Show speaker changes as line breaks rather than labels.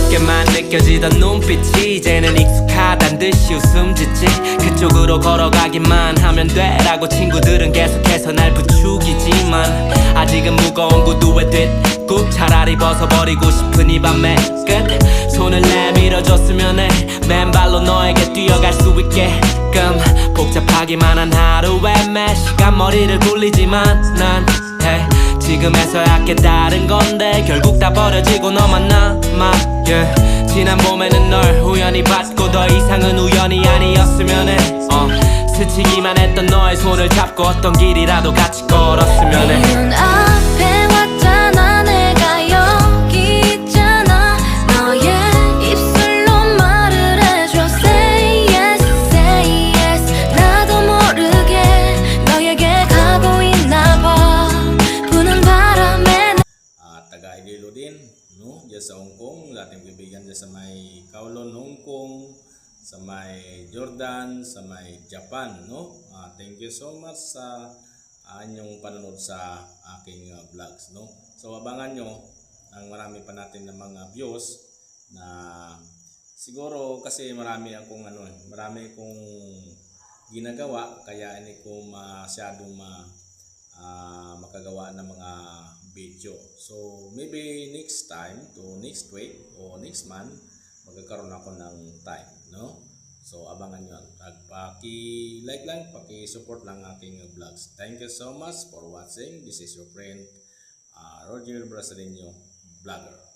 어렵게만 느껴지던 눈빛이 이제는 익숙하단 듯이 웃음 짓지. 그쪽으로 걸어가기만 하면 돼라고 친구들은 계속해서 날 부추기지만 아직은 무거운 구두에 뒷굽 차라리 벗어버리고 싶은 이 밤의 끝. 손을 내밀어줬으면 해 맨발로 너에게 뛰어갈 수 있게끔. 복잡하기만 한 하루에 매 시간 머리를 굴리지만 난 지금에서야 깨달은 건데 결국 다 버려지고 너만 남아 지난 봄에는 널 우연히 봤고 더 이상은 우연이 아니었으면 해 스치기만 했던 너의 손을 잡고 어떤 길이라도 같이 걸었으면 해.
네 눈앞에 왔잖아 내가 여기 있잖아 너의 입술로 말을 해줘 Say yes, say yes 나도 모르게 너에게 가고 있나 봐 부는 바람에
Taga Iloilo din, no? Diyan sa Hong Kong, ating kaibigan diyan sa may Kowloon, Hong Kong, sa may Jordan, sa may Japan, no? Thank you so much sa inyong panonood sa aking vlogs, no? So abangan nyo ang marami pa natin ng mga views na siguro kasi marami akong ginagawa kaya hindi ko masyadong makagawa ng mga video. So maybe next time to next week o next month magkakaroon ako ng time, no? So abangan nyo. Paki-like lang, paki-support lang aking vlogs. Thank you so much for watching. This is your friend Roger Brasileño Vlogger.